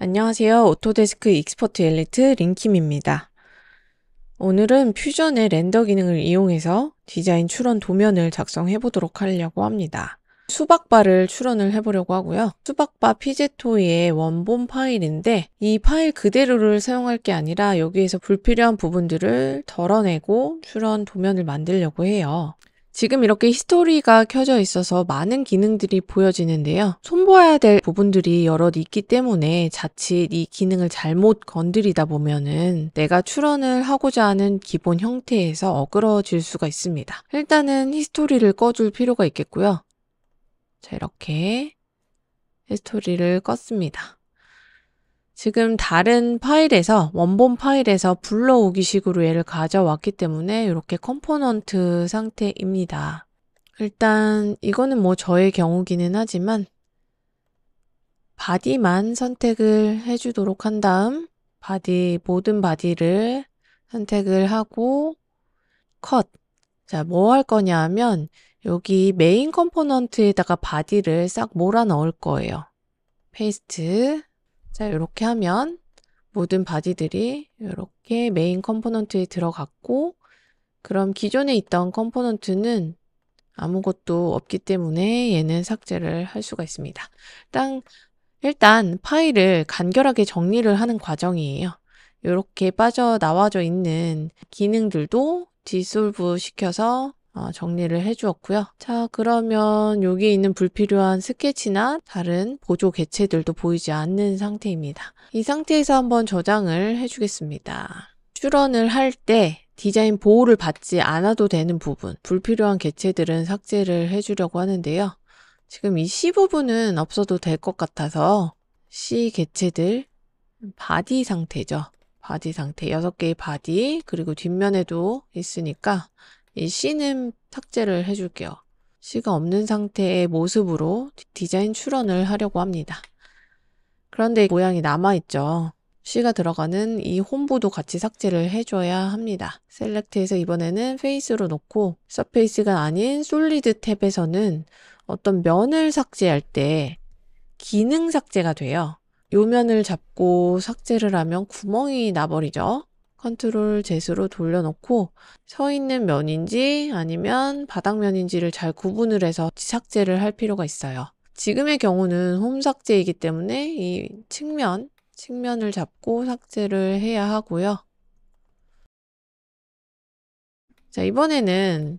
안녕하세요. 오토데스크 익스퍼트 엘리트 린킴입니다. 오늘은 퓨전의 렌더 기능을 이용해서 디자인 추론 도면을 작성해 보도록 하려고 합니다. 수박바를 추론을 해보려고 하고요. 수박바 피제토이의 원본 파일인데 이 파일 그대로를 사용할 게 아니라 여기에서 불필요한 부분들을 덜어내고 추론 도면을 만들려고 해요. 지금 이렇게 히스토리가 켜져 있어서 많은 기능들이 보여지는데요. 손봐야 될 부분들이 여럿 있기 때문에 자칫 이 기능을 잘못 건드리다 보면은 내가 추론을 하고자 하는 기본 형태에서 어그러질 수가 있습니다. 일단은 히스토리를 꺼줄 필요가 있겠고요. 자, 이렇게 히스토리를 껐습니다. 지금 다른 파일에서, 원본 파일에서 불러오기 식으로 얘를 가져왔기 때문에 이렇게 컴포넌트 상태입니다. 일단 이거는 뭐 저의 경우기는 하지만 바디만 선택을 해주도록 한 다음 모든 바디를 선택을 하고 컷. 자, 뭐 할 거냐 하면 여기 메인 컴포넌트에다가 바디를 싹 몰아 넣을 거예요. 페이스트. 자, 이렇게 하면 모든 바디들이 이렇게 메인 컴포넌트에 들어갔고, 그럼 기존에 있던 컴포넌트는 아무것도 없기 때문에 얘는 삭제를 할 수가 있습니다. 일단 파일을 간결하게 정리를 하는 과정이에요. 이렇게 빠져나와져 있는 기능들도 디솔브 시켜서 정리를 해주었고요. 자, 그러면 여기 있는 불필요한 스케치나 다른 보조 개체들도 보이지 않는 상태입니다. 이 상태에서 한번 저장을 해주겠습니다. 추런을 할 때 디자인 보호를 받지 않아도 되는 부분, 불필요한 개체들은 삭제를 해주려고 하는데요. 지금 이 C 부분은 없어도 될 것 같아서 C 개체들, 바디 상태죠. 바디 상태, 6개의 바디, 그리고 뒷면에도 있으니까 이 C는 삭제를 해줄게요. C가 없는 상태의 모습으로 디자인 추론을 하려고 합니다. 그런데 모양이 남아있죠. C가 들어가는 이 홈부도 같이 삭제를 해줘야 합니다. 셀렉트에서 이번에는 페이스로 놓고 서페이스가 아닌 솔리드 탭에서는 어떤 면을 삭제할 때 기능 삭제가 돼요. 요 면을 잡고 삭제를 하면 구멍이 나버리죠. 컨트롤 Z로 돌려놓고 서 있는 면인지 아니면 바닥면인지를 잘 구분을 해서 삭제를 할 필요가 있어요. 지금의 경우는 홈 삭제이기 때문에 이 측면을 잡고 삭제를 해야 하고요. 자, 이번에는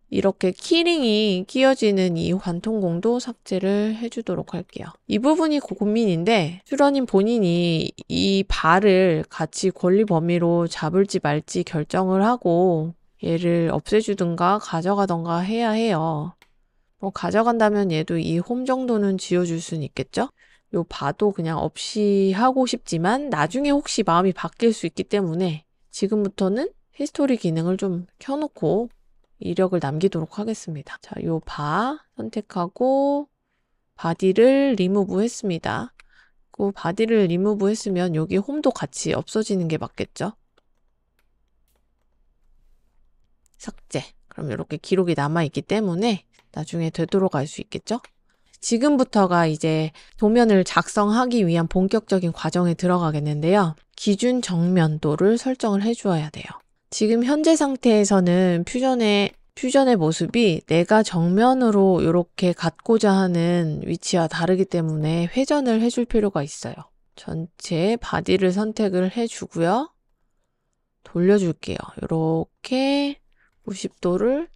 이렇게 키링이 끼어지는 이 관통공도 삭제를 해주도록 할게요. 이 부분이 고민인데 슈러님 본인이 이 바를 같이 권리 범위로 잡을지 말지 결정을 하고 얘를 없애주든가 가져가던가 해야 해요. 뭐 가져간다면 얘도 이 홈 정도는 지워줄 수는 있겠죠? 요 바도 그냥 없이 하고 싶지만 나중에 혹시 마음이 바뀔 수 있기 때문에 지금부터는 히스토리 기능을 좀 켜놓고 이력을 남기도록 하겠습니다. 자, 요 바 선택하고 바디를 리무브 했습니다. 그 바디를 리무브 했으면 여기 홈도 같이 없어지는 게 맞겠죠? 삭제. 그럼 이렇게 기록이 남아있기 때문에 나중에 되돌아갈 수 있겠죠? 지금부터가 이제 도면을 작성하기 위한 본격적인 과정에 들어가겠는데요. 기준 정면도를 설정을 해주어야 돼요. 지금 현재 상태에서는 퓨전의 모습이 내가 정면으로 이렇게 갖고자 하는 위치와 다르기 때문에 회전을 해줄 필요가 있어요. 전체 바디를 선택을 해주고요. 돌려줄게요. 이렇게 90도를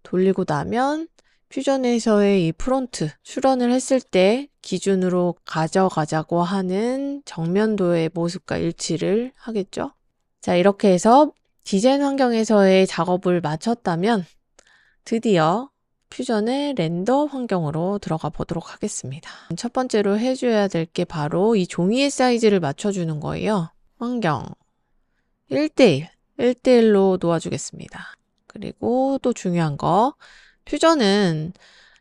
돌리고 나면 퓨전에서의 이 프론트, 추론을 했을 때 기준으로 가져가자고 하는 정면도의 모습과 일치를 하겠죠? 자, 이렇게 해서 디자인 환경에서의 작업을 마쳤다면 드디어 퓨전의 렌더 환경으로 들어가 보도록 하겠습니다. 첫 번째로 해줘야 될 게 바로 이 종이의 사이즈를 맞춰주는 거예요. 환경 1:1, 1:1로 놓아주겠습니다. 그리고 또 중요한 거, 퓨전은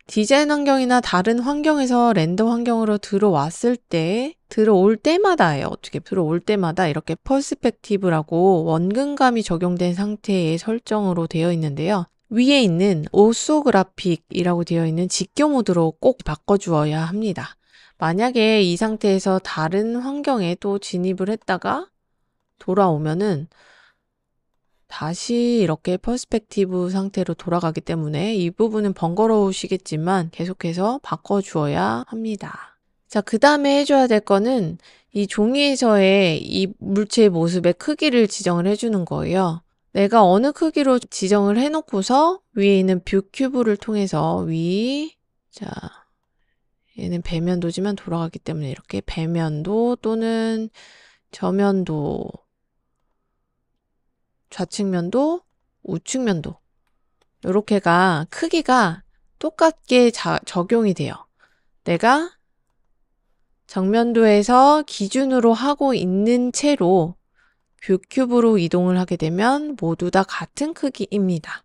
디자인 환경이나 다른 환경에서 렌더 환경으로 들어올 때마다예요. 어떻게 들어올 때마다 이렇게 퍼스펙티브라고 원근감이 적용된 상태의 설정으로 되어 있는데요. 위에 있는 오소그래픽이라고 되어 있는 직교 모드로 꼭 바꿔주어야 합니다. 만약에 이 상태에서 다른 환경에 또 진입을 했다가 돌아오면은 다시 이렇게 퍼스펙티브 상태로 돌아가기 때문에 이 부분은 번거로우시겠지만 계속해서 바꿔주어야 합니다. 자, 그 다음에 해줘야 될 거는 이 종이에서의 이 물체의 모습의 크기를 지정을 해주는 거예요. 내가 어느 크기로 지정을 해놓고서 위에 있는 뷰 큐브를 통해서 자, 얘는 배면도지만 돌아가기 때문에 이렇게 배면도 또는 저면도, 좌측면도, 우측면도 요렇게가 크기가 똑같게 적용이 돼요. 내가 정면도에서 기준으로 하고 있는 채로 뷰 큐브로 이동을 하게 되면 모두 다 같은 크기입니다.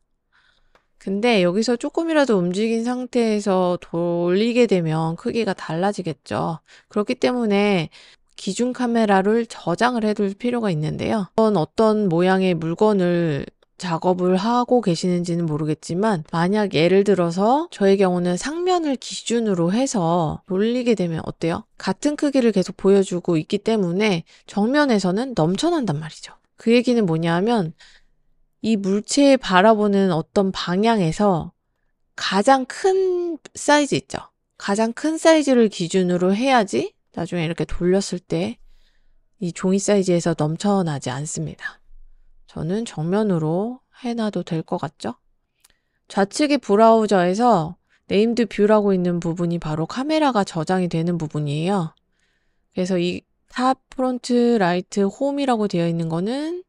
근데 여기서 조금이라도 움직인 상태에서 돌리게 되면 크기가 달라지겠죠. 그렇기 때문에 기준 카메라를 저장을 해둘 필요가 있는데요. 어떤 모양의 물건을 작업을 하고 계시는지는 모르겠지만 만약 예를 들어서 저의 경우는 상면을 기준으로 해서 돌리게 되면 어때요? 같은 크기를 계속 보여주고 있기 때문에 정면에서는 넘쳐난단 말이죠. 그 얘기는 뭐냐면 이 물체에 바라보는 어떤 방향에서 가장 큰 사이즈 있죠? 가장 큰 사이즈를 기준으로 해야지 나중에 이렇게 돌렸을 때 이 종이 사이즈에서 넘쳐나지 않습니다. 저는 정면으로 해놔도 될 것 같죠? 좌측의 브라우저에서 네임드 뷰라고 있는 부분이 바로 카메라가 저장이 되는 부분이에요. 그래서 이 탑, 프론트, 라이트, 홈이라고 되어 있는 거는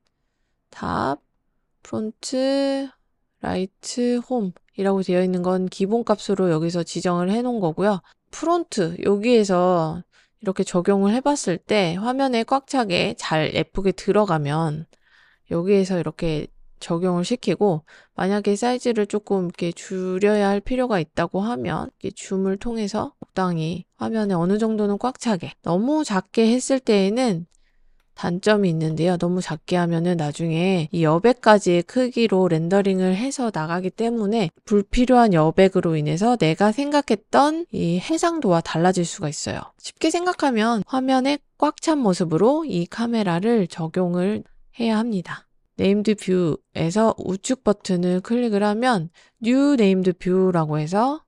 탑, 프론트, 라이트, 홈이라고 되어 있는 건 기본값으로 여기서 지정을 해 놓은 거고요. 프론트, 여기에서 이렇게 적용을 해봤을 때 화면에 꽉 차게 잘 예쁘게 들어가면 여기에서 이렇게 적용을 시키고 만약에 사이즈를 조금 이렇게 줄여야 할 필요가 있다고 하면 이렇게 줌을 통해서 적당히 화면에 어느 정도는 꽉 차게 너무 작게 했을 때에는 단점이 있는데요. 너무 작게 하면은 나중에 이 여백까지의 크기로 렌더링을 해서 나가기 때문에 불필요한 여백으로 인해서 내가 생각했던 이 해상도와 달라질 수가 있어요. 쉽게 생각하면 화면에 꽉 찬 모습으로 이 카메라를 적용을 해야 합니다. 네임드 뷰에서 우측 버튼을 클릭을 하면 New Named View라고 해서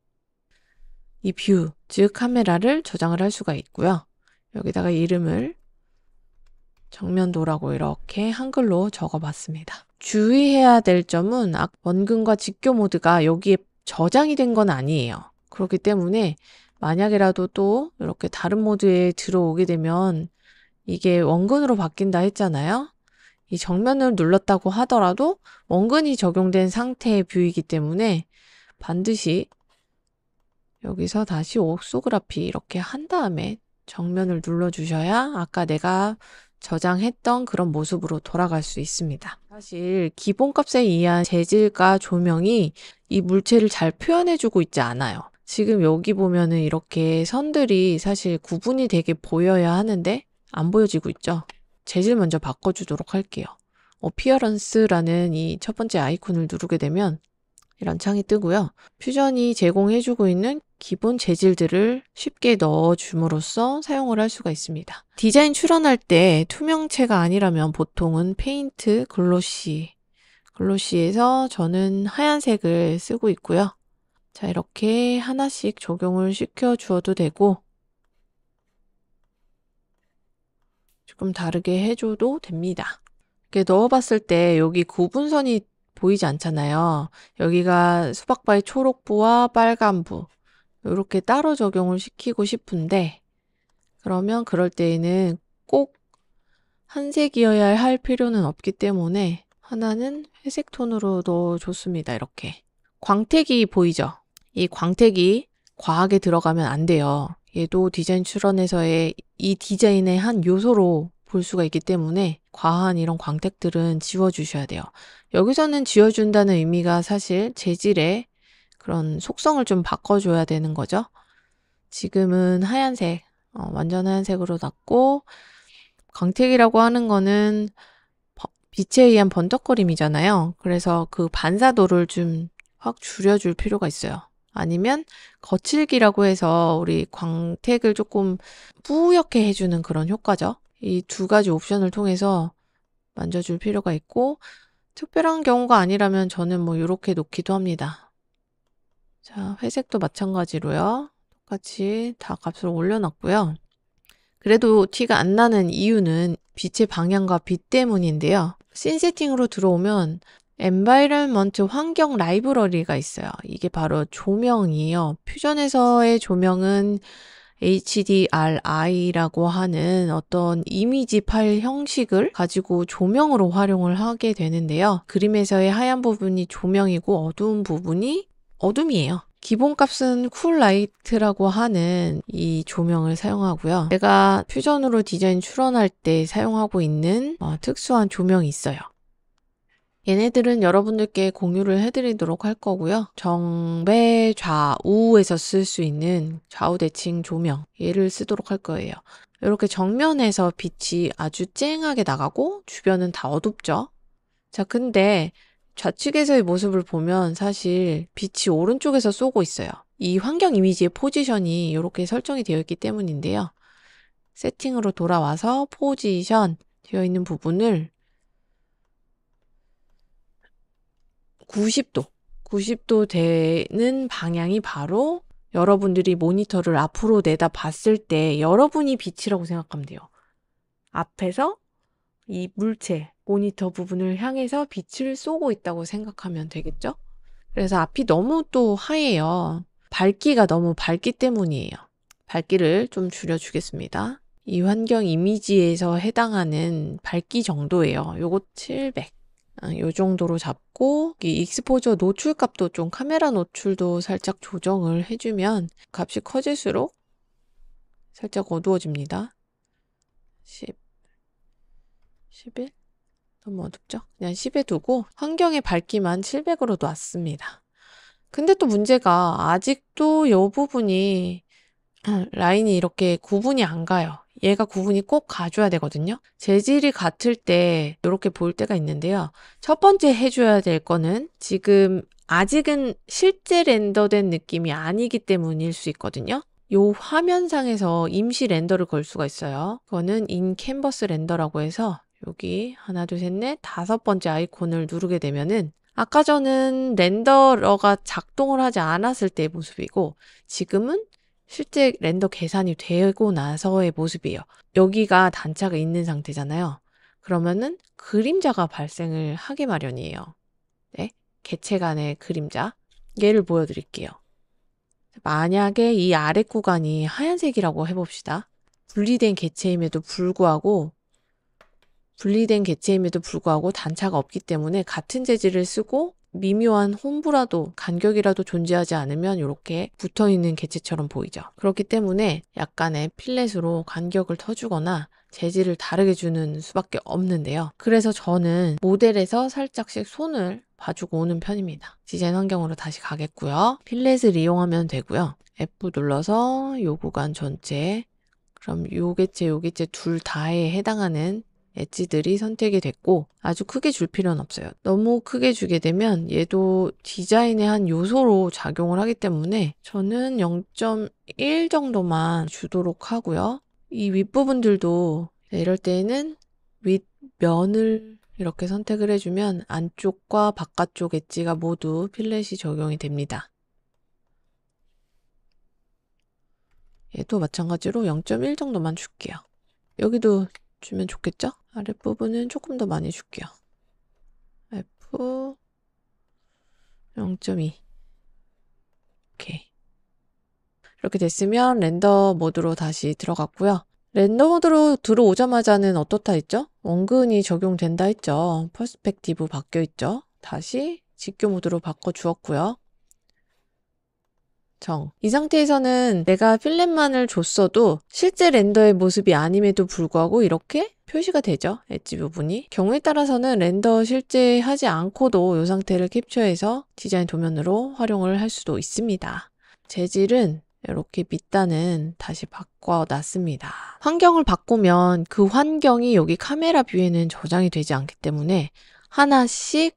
이 뷰, 즉 카메라를 저장을 할 수가 있고요. 여기다가 이름을 정면도라고 이렇게 한글로 적어봤습니다. 주의해야 될 점은 원근과 직교 모드가 여기에 저장이 된 건 아니에요. 그렇기 때문에 만약에라도 또 이렇게 다른 모드에 들어오게 되면 이게 원근으로 바뀐다 했잖아요. 이 정면을 눌렀다고 하더라도 원근이 적용된 상태의 뷰이기 때문에 반드시 여기서 다시 옥소그라피 이렇게 한 다음에 정면을 눌러주셔야 아까 내가 저장했던 그런 모습으로 돌아갈 수 있습니다. 사실 기본값에 의한 재질과 조명이 이 물체를 잘 표현해주고 있지 않아요. 지금 여기 보면은 이렇게 선들이 사실 구분이 되게 보여야 하는데 안 보여지고 있죠. 재질 먼저 바꿔주도록 할게요. 어피어런스라는 이 첫 번째 아이콘을 누르게 되면 이런 창이 뜨고요. 퓨전이 제공해주고 있는 기본 재질들을 쉽게 넣어줌으로써 사용을 할 수가 있습니다. 디자인 출원할 때 투명체가 아니라면 보통은 페인트, 글로시에서 저는 하얀색을 쓰고 있고요. 자, 이렇게 하나씩 적용을 시켜 주어도 되고 조금 다르게 해줘도 됩니다. 이렇게 넣어봤을 때 여기 구분선이 보이지 않잖아요. 여기가 수박바의 초록부와 빨간부 이렇게 따로 적용을 시키고 싶은데 그러면 그럴 때에는 꼭 한색이어야 할 필요는 없기 때문에 하나는 회색 톤으로 넣어줬습니다. 이렇게 광택이 보이죠? 이 광택이 과하게 들어가면 안 돼요. 얘도 디자인 출원에서의 이 디자인의 한 요소로 볼 수가 있기 때문에 과한 이런 광택들은 지워주셔야 돼요. 여기서는 지워준다는 의미가 사실 재질의 그런 속성을 좀 바꿔줘야 되는 거죠. 지금은 하얀색, 완전 하얀색으로 놨고 광택이라고 하는 거는 빛에 의한 번쩍거림이잖아요. 그래서 그 반사도를 좀 확 줄여줄 필요가 있어요. 아니면 거칠기라고 해서 우리 광택을 조금 뿌옇게 해주는 그런 효과죠. 이 두 가지 옵션을 통해서 만져줄 필요가 있고, 특별한 경우가 아니라면 저는 뭐 이렇게 놓기도 합니다. 자, 회색도 마찬가지로요. 똑같이 다 값을 올려놨고요. 그래도 티가 안 나는 이유는 빛의 방향과 빛 때문인데요. 씬 세팅으로 들어오면 엔바이런먼트 환경 라이브러리가 있어요. 이게 바로 조명이에요. 퓨전에서의 조명은 HDRI라고 하는 어떤 이미지 파일 형식을 가지고 조명으로 활용을 하게 되는데요. 그림에서의 하얀 부분이 조명이고 어두운 부분이 어둠이에요. 기본값은 쿨라이트라고 하는 이 조명을 사용하고요. 제가 퓨전으로 디자인 출원할 때 사용하고 있는 특수한 조명이 있어요. 얘네들은 여러분들께 공유를 해드리도록 할 거고요. 정배 좌우에서 쓸 수 있는 좌우 대칭 조명, 얘를 쓰도록 할 거예요. 이렇게 정면에서 빛이 아주 쨍하게 나가고 주변은 다 어둡죠. 자, 근데 좌측에서의 모습을 보면 사실 빛이 오른쪽에서 쏘고 있어요. 이 환경 이미지의 포지션이 이렇게 설정이 되어 있기 때문인데요. 세팅으로 돌아와서 포지션 되어 있는 부분을 90도 되는 방향이 바로 여러분들이 모니터를 앞으로 내다 봤을 때 여러분이 빛이라고 생각하면 돼요. 앞에서 이 물체, 모니터 부분을 향해서 빛을 쏘고 있다고 생각하면 되겠죠? 그래서 앞이 너무 또 하얘요. 밝기가 너무 밝기 때문이에요. 밝기를 좀 줄여주겠습니다. 이 환경 이미지에서 해당하는 밝기 정도예요. 요거 700. 요 정도로 잡고 이 익스포저 노출 값도 좀 카메라 노출도 살짝 조정을 해주면 값이 커질수록 살짝 어두워집니다. 10, 11? 너무 어둡죠? 그냥 10에 두고 환경의 밝기만 700으로 놨습니다. 근데 또 문제가 아직도 이 부분이 라인이 이렇게 구분이 안 가요. 얘가 구분이 꼭 가줘야 되거든요. 재질이 같을 때 이렇게 보일 때가 있는데요. 첫 번째 해줘야 될 거는 지금 아직은 실제 렌더된 느낌이 아니기 때문일 수 있거든요. 요 화면상에서 임시 렌더를 걸 수가 있어요. 그거는 인 캔버스 렌더라고 해서 여기 하나, 둘, 셋, 넷, 다섯 번째 아이콘을 누르게 되면은 아까 전은 렌더러가 작동을 하지 않았을 때의 모습이고 지금은 실제 렌더 계산이 되고 나서의 모습이에요. 여기가 단차가 있는 상태잖아요. 그러면은 그림자가 발생을 하게 마련이에요. 네, 개체 간의 그림자. 얘를 보여드릴게요. 만약에 이 아래 구간이 하얀색이라고 해봅시다. 분리된 개체임에도 불구하고 단차가 없기 때문에 같은 재질을 쓰고 미묘한 홈브라도 간격이라도 존재하지 않으면 이렇게 붙어있는 개체처럼 보이죠. 그렇기 때문에 약간의 필렛으로 간격을 터주거나 재질을 다르게 주는 수밖에 없는데요. 그래서 저는 모델에서 살짝씩 손을 봐주고 오는 편입니다. 디자인 환경으로 다시 가겠고요. 필렛을 이용하면 되고요. F 눌러서 요 구간 전체, 그럼 요 개체 둘 다에 해당하는 엣지들이 선택이 됐고 아주 크게 줄 필요는 없어요. 너무 크게 주게 되면 얘도 디자인의 한 요소로 작용을 하기 때문에 저는 0.1 정도만 주도록 하고요. 이 윗부분들도 이럴 때에는 윗면을 이렇게 선택을 해주면 안쪽과 바깥쪽 엣지가 모두 필렛이 적용이 됩니다. 얘도 마찬가지로 0.1 정도만 줄게요. 여기도 주면 좋겠죠? 아랫부분은 조금 더 많이 줄게요. F 0.2 오케이. 이렇게 됐으면 렌더 모드로 다시 들어갔고요. 렌더 모드로 들어오자마자는 어떻다 했죠? 원근이 적용된다 했죠. 퍼스펙티브 바뀌어 있죠. 다시 직교 모드로 바꿔주었고요. 이 상태에서는 내가 필렛만을 줬어도 실제 렌더의 모습이 아님에도 불구하고 이렇게 표시가 되죠. 엣지 부분이. 경우에 따라서는 렌더 실제 하지 않고도 이 상태를 캡처해서 디자인 도면으로 활용을 할 수도 있습니다. 재질은 이렇게 밑단은 다시 바꿔놨습니다. 환경을 바꾸면 그 환경이 여기 카메라 뷰에는 저장이 되지 않기 때문에 하나씩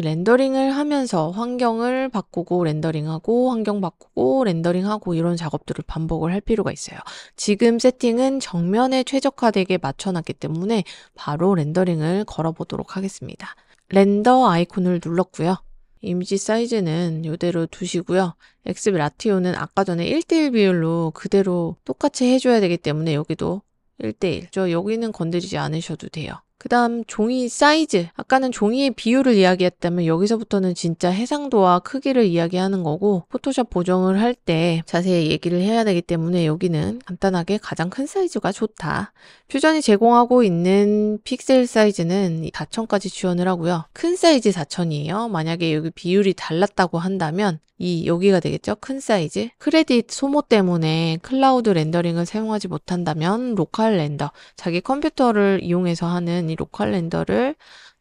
렌더링을 하면서 환경을 바꾸고 렌더링하고 환경 바꾸고 렌더링하고 이런 작업들을 반복을 할 필요가 있어요. 지금 세팅은 정면에 최적화되게 맞춰놨기 때문에 바로 렌더링을 걸어보도록 하겠습니다. 렌더 아이콘을 눌렀고요. 이미지 사이즈는 이대로 두시고요. XB 라티오는 아까 전에 1:1 비율로 그대로 똑같이 해줘야 되기 때문에 여기도 1:1. 여기는 건드리지 않으셔도 돼요. 그 다음 종이 사이즈. 아까는 종이의 비율을 이야기했다면 여기서부터는 진짜 해상도와 크기를 이야기하는 거고 포토샵 보정을 할 때 자세히 얘기를 해야 되기 때문에 여기는 간단하게 가장 큰 사이즈가 좋다. 퓨전이 제공하고 있는 픽셀 사이즈는 4000까지 지원을 하고요. 큰 사이즈 4000이에요. 만약에 여기 비율이 달랐다고 한다면 여기가 되겠죠? 큰 사이즈. 크레딧 소모 때문에 클라우드 렌더링을 사용하지 못한다면 로컬 렌더, 자기 컴퓨터를 이용해서 하는 이 로컬 렌더를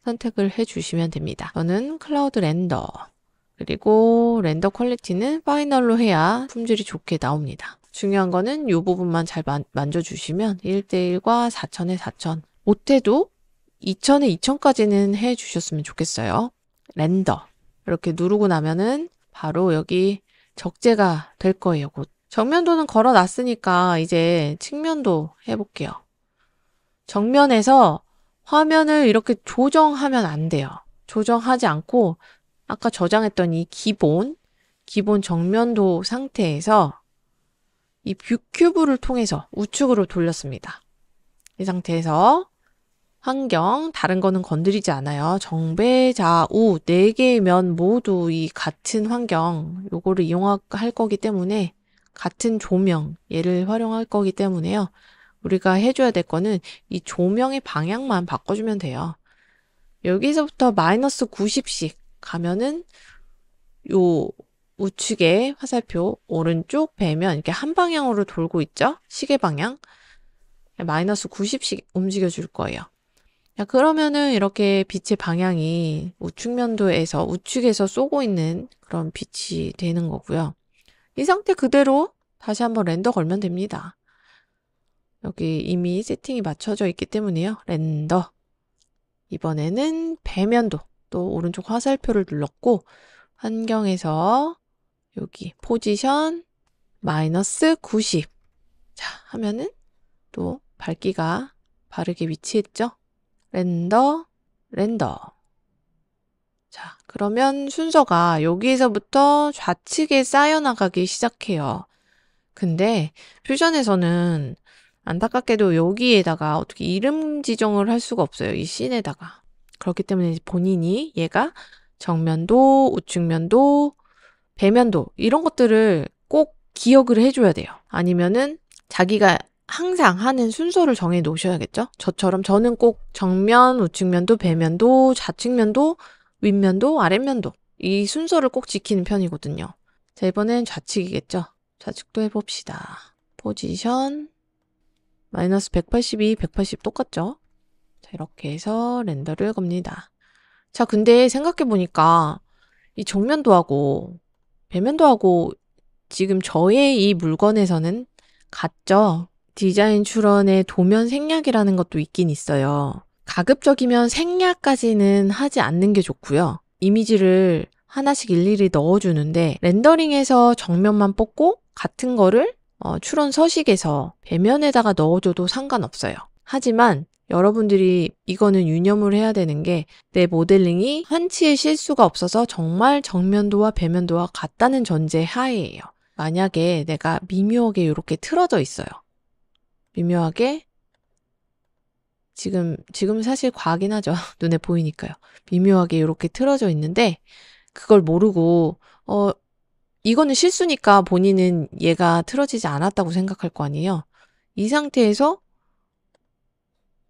선택을 해주시면 됩니다. 저는 클라우드 렌더, 그리고 렌더 퀄리티는 파이널로 해야 품질이 좋게 나옵니다. 중요한 거는 이 부분만 잘 만져주시면 1:1과 4000에 4000, 못해도 2000에 2000까지는 해주셨으면 좋겠어요. 렌더 이렇게 누르고 나면은 바로 여기 적재가 될 거예요. 곧 정면도는 걸어놨으니까 이제 측면도 해볼게요. 정면에서 화면을 이렇게 조정하면 안 돼요. 조정하지 않고 아까 저장했던 이 기본 정면도 상태에서 이 뷰 큐브를 통해서 우측으로 돌렸습니다. 이 상태에서 환경, 다른 거는 건드리지 않아요. 정배, 좌우, 4개의 면 모두 이 같은 환경, 요거를 이용할 거기 때문에 같은 조명, 얘를 활용할 거기 때문에요. 우리가 해줘야 될 거는 이 조명의 방향만 바꿔주면 돼요. 여기서부터 마이너스 90씩 가면은 요 우측에 화살표 오른쪽 배면 이렇게 한 방향으로 돌고 있죠? 시계 방향. 마이너스 90씩 움직여 줄 거예요. 그러면은 이렇게 빛의 방향이 우측에서 쏘고 있는 그런 빛이 되는 거고요. 이 상태 그대로 다시 한번 렌더 걸면 됩니다. 여기 이미 세팅이 맞춰져 있기 때문에요. 렌더. 이번에는 배면도 또 오른쪽 화살표를 눌렀고 환경에서 여기 포지션 마이너스 90. 자, 하면은 또 밝기가 바르게 위치했죠? 렌더. 자, 그러면 순서가 여기에서부터 좌측에 쌓여나가기 시작해요. 근데 퓨전에서는 안타깝게도 여기에다가 어떻게 이름 지정을 할 수가 없어요. 이 씬에다가. 그렇기 때문에 본인이 얘가 정면도, 우측면도, 배면도 이런 것들을 꼭 기억을 해줘야 돼요. 아니면은 자기가 항상 하는 순서를 정해 놓으셔야겠죠? 저처럼 저는 꼭 정면, 우측면도, 배면도, 좌측면도, 윗면도, 아랫면도 이 순서를 꼭 지키는 편이거든요. 자, 이번엔 좌측이겠죠? 좌측도 해봅시다. 포지션 마이너스 182, 180 똑같죠? 자, 이렇게 해서 렌더를 겁니다. 자, 근데 생각해보니까 이 정면도하고 배면도하고 지금 저의 이 물건에서는 같죠? 디자인 출원에 도면 생략이라는 것도 있긴 있어요. 가급적이면 생략까지는 하지 않는 게 좋고요. 이미지를 하나씩 일일이 넣어주는데 렌더링에서 정면만 뽑고 같은 거를 출원 서식에서 배면에다가 넣어줘도 상관없어요. 하지만 여러분들이 이거는 유념을 해야 되는 게 내 모델링이 한치의 실수가 없어서 정말 정면도와 배면도와 같다는 전제 하에예요. 만약에 내가 미묘하게 이렇게 틀어져 있어요. 미묘하게 지금 사실 과하긴 하죠. 눈에 보이니까요. 미묘하게 이렇게 틀어져 있는데 그걸 모르고 이거는 실수니까 본인은 얘가 틀어지지 않았다고 생각할 거 아니에요. 이 상태에서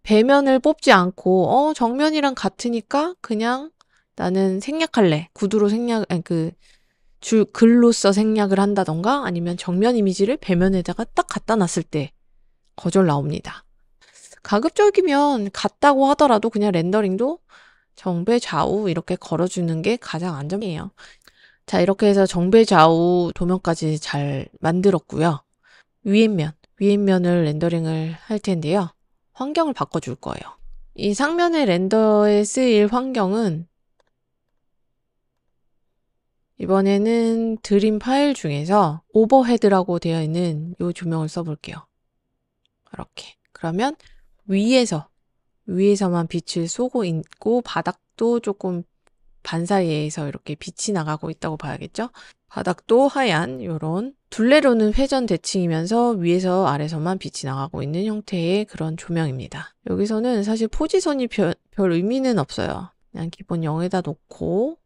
배면을 뽑지 않고 정면이랑 같으니까 그냥 나는 생략할래. 구두로 글로써 생략을 한다던가 아니면 정면 이미지를 배면에다가 딱 갖다 놨을 때 거절 나옵니다. 가급적이면 같다고 하더라도 그냥 렌더링도 정배 좌우 이렇게 걸어주는 게 가장 안전해요. 자, 이렇게 해서 정배 좌우 도면까지 잘 만들었고요. 위에면을 렌더링을 할 텐데요. 환경을 바꿔줄 거예요. 이 상면의 렌더에 쓰일 환경은 이번에는 드림 파일 중에서 오버헤드라고 되어 있는 이 조명을 써볼게요. 이렇게. 그러면 위에서만 빛을 쏘고 있고 바닥도 조금 반사이에서 이렇게 빛이 나가고 있다고 봐야겠죠? 바닥도 하얀 요런 둘레로는 회전 대칭이면서 위에서 아래서만 빛이 나가고 있는 형태의 그런 조명입니다. 여기서는 사실 포지션이 별 의미는 없어요. 그냥 기본 0에다 놓고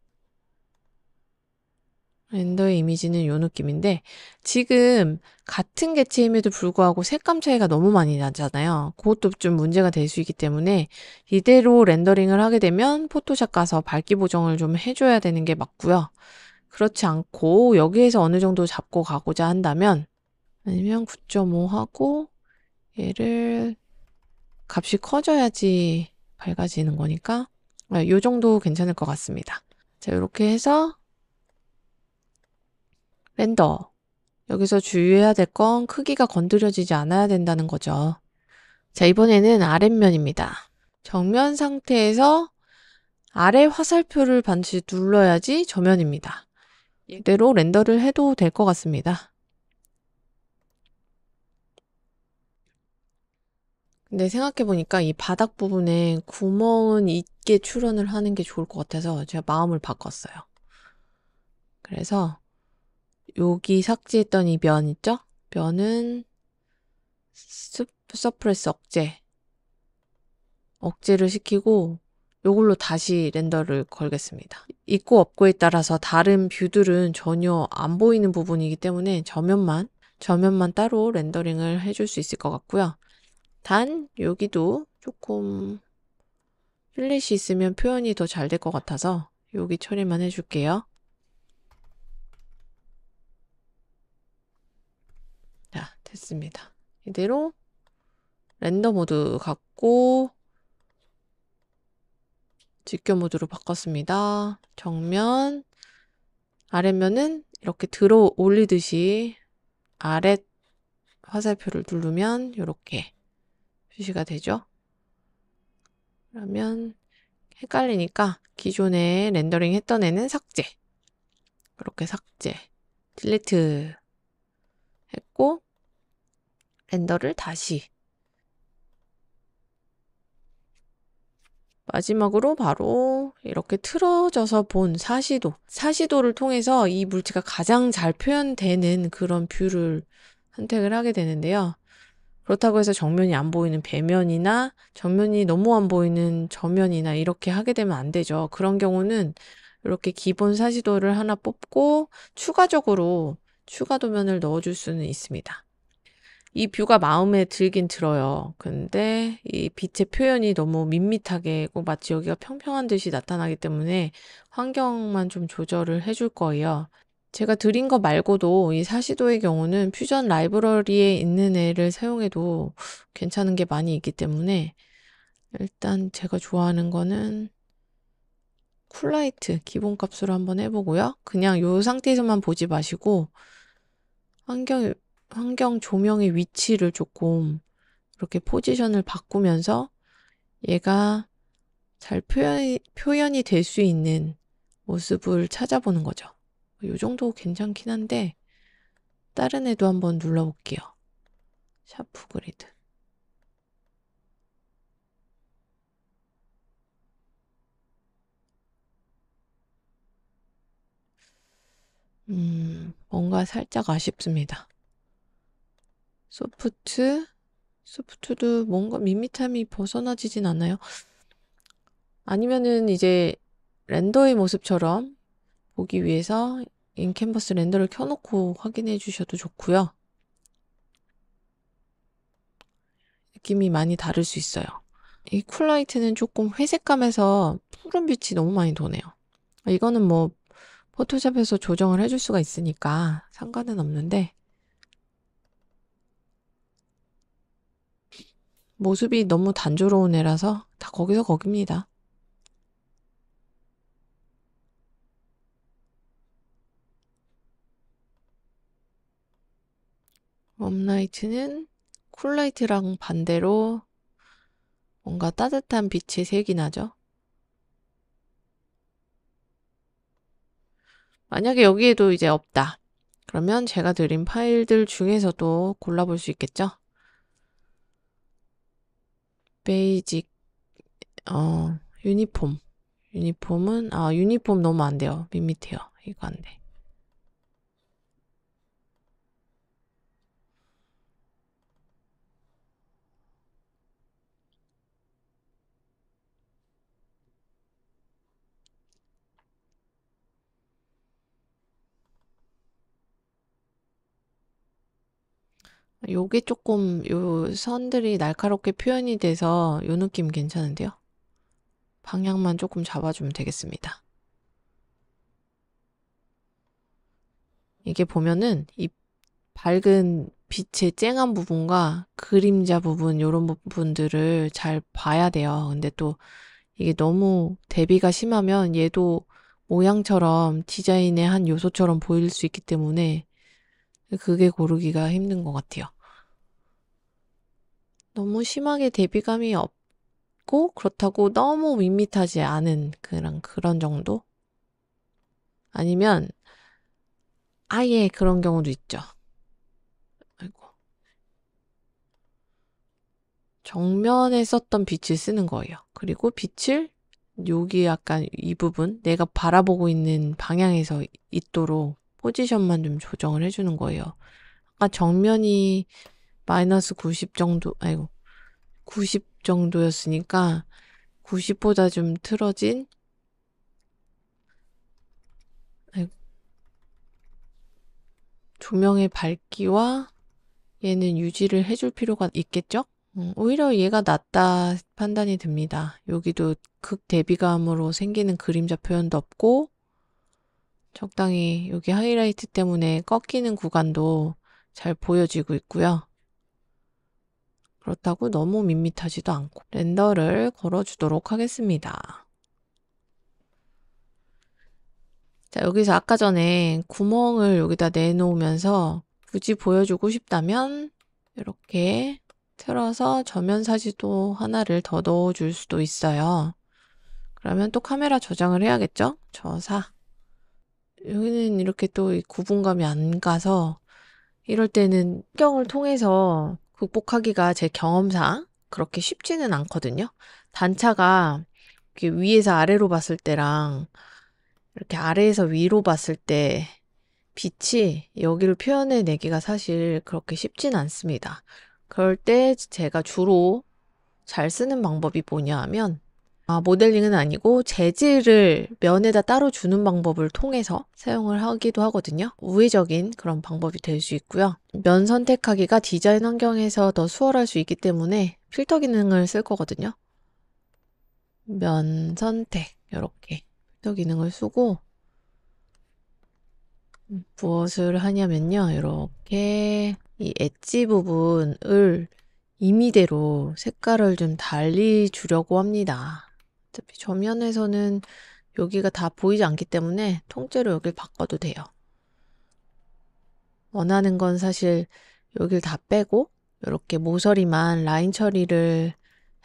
렌더의 이미지는 요 느낌인데 지금 같은 개체임에도 불구하고 색감 차이가 너무 많이 나잖아요. 그것도 좀 문제가 될 수 있기 때문에 이대로 렌더링을 하게 되면 포토샵 가서 밝기 보정을 좀 해줘야 되는 게 맞고요. 그렇지 않고 여기에서 어느 정도 잡고 가고자 한다면 아니면 9.5 하고 얘를 값이 커져야지 밝아지는 거니까 요 정도 괜찮을 것 같습니다. 자, 이렇게 해서 렌더 여기서 주의해야 될 건 크기가 건드려지지 않아야 된다는 거죠. 자, 이번에는 아랫면입니다. 정면 상태에서 아래 화살표를 반드시 눌러야지 저면입니다. 이대로 렌더를 해도 될 것 같습니다. 근데 생각해보니까 이 바닥 부분에 구멍은 있게 출연을 하는 게 좋을 것 같아서 제가 마음을 바꿨어요. 그래서 여기 삭제했던 이 면 있죠? 면은 서프레스 억제를 시키고 요걸로 다시 렌더를 걸겠습니다. 있고 없고에 따라서 다른 뷰들은 전혀 안 보이는 부분이기 때문에 저면만 따로 렌더링을 해줄 수 있을 것 같고요. 단 여기도 조금 필릿이 있으면 표현이 더 잘 될 것 같아서 여기 처리만 해줄게요. 자, 됐습니다. 이대로 렌더 모드 갖고 직교 모드로 바꿨습니다. 정면, 아랫면은 이렇게 들어 올리듯이 아래 화살표를 누르면 이렇게 표시가 되죠. 그러면 헷갈리니까 기존에 렌더링 했던 애는 삭제. 그렇게 삭제. 딜리트 했고 렌더를 다시 마지막으로 바로 이렇게 틀어져서 본 사시도를 통해서 이 물체가 가장 잘 표현되는 그런 뷰를 선택을 하게 되는데요. 그렇다고 해서 정면이 안 보이는 배면이나 정면이 너무 안 보이는 저면이나 이렇게 하게 되면 안 되죠. 그런 경우는 이렇게 기본 사시도를 하나 뽑고 추가적으로 추가 도면을 넣어줄 수는 있습니다. 이 뷰가 마음에 들긴 들어요. 근데 이 빛의 표현이 너무 밋밋하게 꼭 마치 여기가 평평한 듯이 나타나기 때문에 환경만 좀 조절을 해줄 거예요. 제가 드린 거 말고도 이 사시도의 경우는 퓨전 라이브러리에 있는 애를 사용해도 괜찮은 게 많이 있기 때문에 일단 제가 좋아하는 거는 쿨라이트 기본값으로 한번 해보고요. 그냥 이 상태에서만 보지 마시고 환경 조명의 위치를 조금 이렇게 포지션을 바꾸면서 얘가 잘 표현이 될 수 있는 모습을 찾아보는 거죠. 이 정도 괜찮긴 한데 다른 애도 한번 눌러볼게요. 샤프 그리드. 뭔가 살짝 아쉽습니다. 소프트도 뭔가 밋밋함이 벗어나지진 않아요. 아니면은 이제 렌더의 모습처럼 보기 위해서 인캔버스 렌더를 켜놓고 확인해 주셔도 좋고요. 느낌이 많이 다를 수 있어요. 이 쿨라이트는 조금 회색감에서 푸른 빛이 너무 많이 도네요. 이거는 뭐 포토샵에서 조정을 해줄 수가 있으니까 상관은 없는데 모습이 너무 단조로운 애라서 다 거기서 거깁니다. 웜라이트는 쿨라이트랑 반대로 뭔가 따뜻한 빛의 색이 나죠? 만약에 여기에도 이제 없다. 그러면 제가 드린 파일들 중에서도 골라볼 수 있겠죠? 베이직, 유니폼. 유니폼은, 유니폼 너무 안 돼요. 밋밋해요. 이거 안 돼. 요게 조금, 요 선들이 날카롭게 표현이 돼서 요 느낌 괜찮은데요? 방향만 조금 잡아주면 되겠습니다. 이게 보면은 이 밝은 빛의 쨍한 부분과 그림자 부분, 요런 부분들을 잘 봐야 돼요. 근데 또 이게 너무 대비가 심하면 얘도 모양처럼 디자인의 한 요소처럼 보일 수 있기 때문에 그게 고르기가 힘든 것 같아요. 너무 심하게 대비감이 없고 그렇다고 너무 밋밋하지 않은 그런 정도? 아니면 아예 그런 경우도 있죠. 아이고. 정면에 썼던 빛을 쓰는 거예요. 그리고 빛을 여기 약간 이 부분 내가 바라보고 있는 방향에서 있도록 포지션만 좀 조정을 해주는 거예요. 아까 정면이 마이너스 90 정도, 아이고, 90 정도였으니까 90보다 좀 틀어진, 아이고, 조명의 밝기와 얘는 유지를 해줄 필요가 있겠죠? 오히려 얘가 낫다 판단이 듭니다. 여기도 극 대비감으로 생기는 그림자 표현도 없고, 적당히 여기 하이라이트 때문에 꺾이는 구간도 잘 보여지고 있고요. 그렇다고 너무 밋밋하지도 않고 렌더를 걸어주도록 하겠습니다. 자, 여기서 아까 전에 구멍을 여기다 내놓으면서 굳이 보여주고 싶다면 이렇게 틀어서 저면 사지도 하나를 더 넣어줄 수도 있어요. 그러면 또 카메라 저장을 해야겠죠? 저사. 여기는 이렇게 또 구분감이 안 가서 이럴 때는 환경을 통해서 극복하기가 제 경험상 그렇게 쉽지는 않거든요. 단차가 이렇게 위에서 아래로 봤을 때랑 이렇게 아래에서 위로 봤을 때 빛이 여기를 표현해 내기가 사실 그렇게 쉽진 않습니다. 그럴 때 제가 주로 잘 쓰는 방법이 뭐냐 하면 모델링은 아니고 재질을 면에다 따로 주는 방법을 통해서 사용을 하기도 하거든요. 우회적인 그런 방법이 될 수 있고요. 면 선택하기가 디자인 환경에서 더 수월할 수 있기 때문에 필터 기능을 쓸 거거든요. 면 선택 이렇게 필터 기능을 쓰고 무엇을 하냐면요. 이렇게 이 엣지 부분을 임의대로 색깔을 좀 달리 주려고 합니다. 어차피 저면에서는 여기가 다 보이지 않기 때문에 통째로 여길 바꿔도 돼요. 원하는 건 사실 여길 다 빼고 이렇게 모서리만 라인 처리를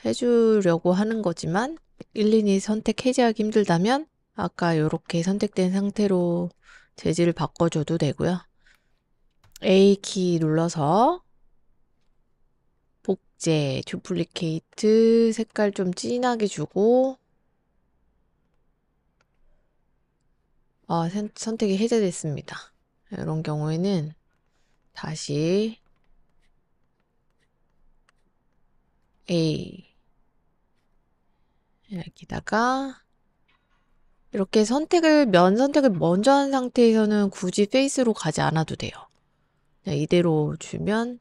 해주려고 하는 거지만 일일이 선택 해제하기 힘들다면 아까 이렇게 선택된 상태로 재질을 바꿔줘도 되고요. A키 눌러서 복제, 듀플리케이트 색깔 좀 진하게 주고 선택이 해제됐습니다. 이런 경우에는 다시 A 여기다가 이렇게 면 선택을 먼저 한 상태에서는 굳이 페이스로 가지 않아도 돼요. 이대로 주면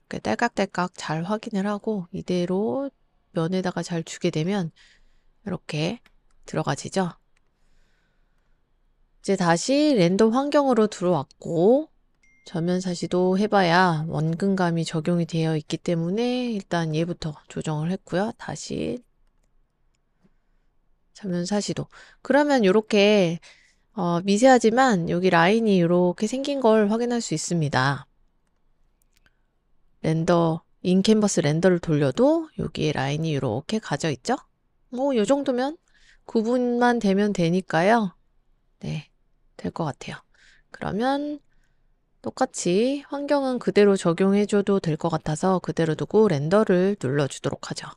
딸깍딸깍 잘 확인을 하고 이대로 면에다가 잘 주게 되면 이렇게 들어가지죠. 이제 다시 랜덤 환경으로 들어왔고 저면 사시도 해봐야 원근감이 적용이 되어 있기 때문에 일단 얘부터 조정을 했고요. 다시 저면 사시도. 그러면 이렇게 미세하지만 여기 라인이 이렇게 생긴 걸 확인할 수 있습니다. 렌더 인캔버스 렌더를 돌려도 여기에 라인이 이렇게 가져 있죠? 뭐, 요 정도면 구분만 되면 되니까요. 네, 될 것 같아요. 그러면 똑같이 환경은 그대로 적용해줘도 될 것 같아서 그대로 두고 렌더를 눌러주도록 하죠.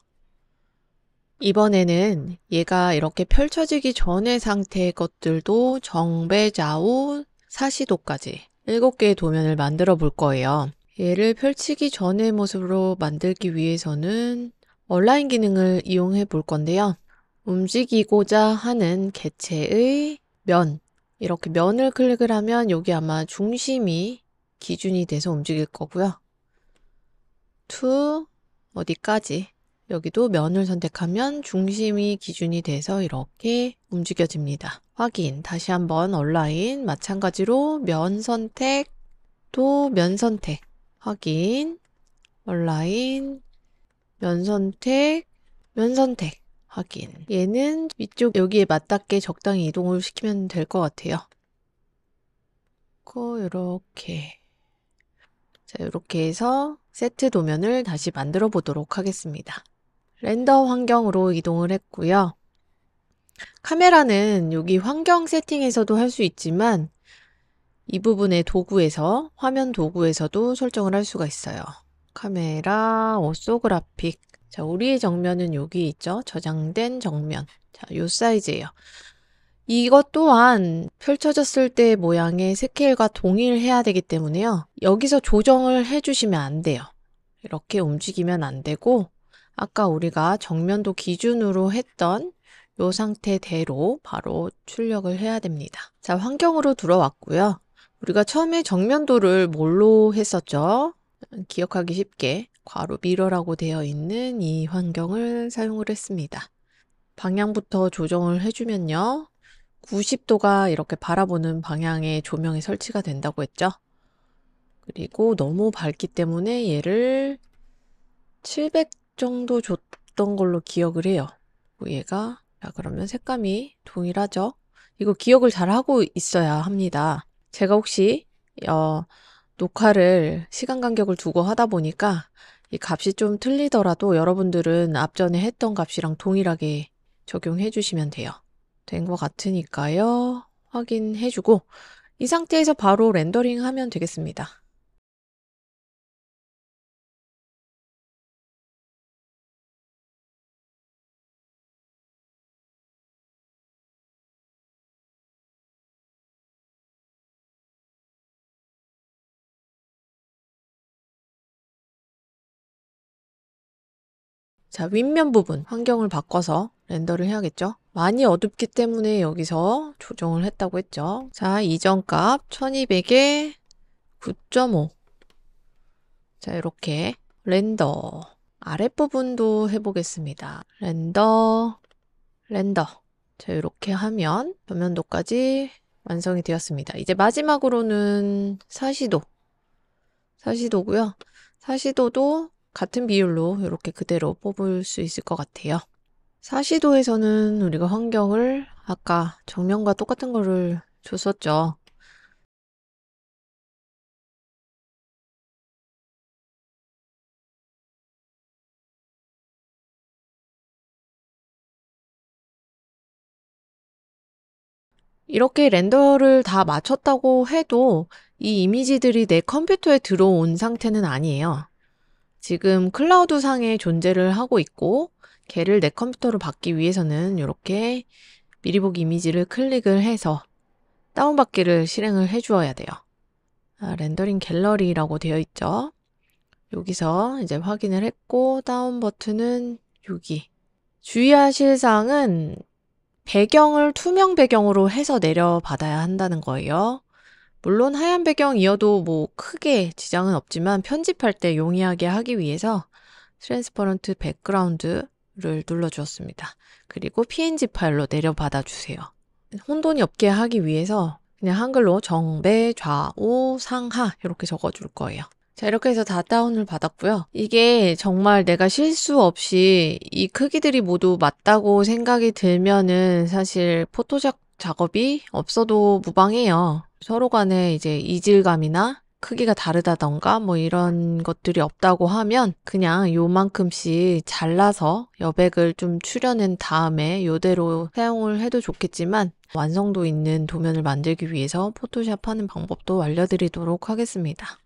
이번에는 얘가 이렇게 펼쳐지기 전의 상태의 것들도 정배, 좌우, 사시도까지 7개의 도면을 만들어 볼 거예요. 얘를 펼치기 전의 모습으로 만들기 위해서는 얼라인 기능을 이용해 볼 건데요. 움직이고자 하는 개체의 면, 이렇게 면을 클릭을 하면 여기 아마 중심이 기준이 돼서 움직일 거고요. to 어디까지, 여기도 면을 선택하면 중심이 기준이 돼서 이렇게 움직여집니다. 확인, 다시 한번 얼라인, 마찬가지로 면 선택, 또 면 선택, 확인, 얼라인, 면 선택, 면 선택, 확인. 얘는 위쪽 여기에 맞닿게 적당히 이동을 시키면 될 것 같아요. 이렇게. 자, 이렇게 해서 세트 도면을 다시 만들어 보도록 하겠습니다. 렌더 환경으로 이동을 했고요. 카메라는 여기 환경 세팅에서도 할 수 있지만 이 부분의 도구에서, 화면 도구에서도 설정을 할 수가 있어요. 카메라, 오소그래픽. 자, 우리의 정면은 여기 있죠? 저장된 정면. 자, 요 사이즈예요. 이것 또한 펼쳐졌을 때 모양의 스케일과 동일해야 되기 때문에요. 여기서 조정을 해주시면 안 돼요. 이렇게 움직이면 안 되고 아까 우리가 정면도 기준으로 했던 요 상태대로 바로 출력을 해야 됩니다. 자, 환경으로 들어왔고요. 우리가 처음에 정면도를 뭘로 했었죠? 기억하기 쉽게 괄호 미러라고 되어 있는 이 환경을 사용을 했습니다. 방향부터 조정을 해주면요. 90도가 이렇게 바라보는 방향의 조명이 설치가 된다고 했죠. 그리고 너무 밝기 때문에 얘를 700 정도 줬던 걸로 기억을 해요. 얘가, 자, 그러면 색감이 동일하죠. 이거 기억을 잘 하고 있어야 합니다. 제가 혹시 녹화를 시간 간격을 두고 하다 보니까 이 값이 좀 틀리더라도 여러분들은 앞전에 했던 값이랑 동일하게 적용해 주시면 돼요. 된 것 같으니까요. 확인해주고 이 상태에서 바로 렌더링 하면 되겠습니다. 자, 윗면 부분 환경을 바꿔서 렌더를 해야겠죠? 많이 어둡기 때문에 여기서 조정을 했다고 했죠. 자, 이전 값 1200에 9.5. 자, 이렇게 렌더. 아랫부분도 해보겠습니다. 렌더, 렌더. 자, 이렇게 하면 전면도까지 완성이 되었습니다. 이제 마지막으로는 사시도. 사시도고요. 사시도도 같은 비율로 이렇게 그대로 뽑을 수 있을 것 같아요. 사시도에서는 우리가 환경을 아까 정면과 똑같은 거를 줬었죠. 이렇게 렌더를 다 마쳤다고 해도 이 이미지들이 내 컴퓨터에 들어온 상태는 아니에요. 지금 클라우드 상에 존재를 하고 있고 걔를 내 컴퓨터로 받기 위해서는 이렇게 미리 보기 이미지를 클릭을 해서 다운받기를 실행을 해 주어야 돼요. 렌더링 갤러리라고 되어 있죠. 여기서 이제 확인을 했고 다운 버튼은 여기. 주의하실 사항은 배경을 투명 배경으로 해서 내려받아야 한다는 거예요. 물론 하얀 배경이어도 뭐 크게 지장은 없지만 편집할 때 용이하게 하기 위해서 트랜스퍼런트 백그라운드를 눌러주었습니다. 그리고 png 파일로 내려받아 주세요. 혼돈이 없게 하기 위해서 그냥 한글로 정배, 좌우, 상하 이렇게 적어줄 거예요. 자, 이렇게 해서 다 다운을 받았고요. 이게 정말 내가 실수 없이 이 크기들이 모두 맞다고 생각이 들면은 사실 포토샵 작업이 없어도 무방해요. 서로 간에 이제 이질감이나 크기가 다르다던가 뭐 이런 것들이 없다고 하면 그냥 요만큼씩 잘라서 여백을 좀 추려낸 다음에 요대로 사용을 해도 좋겠지만 완성도 있는 도면을 만들기 위해서 포토샵 하는 방법도 알려드리도록 하겠습니다.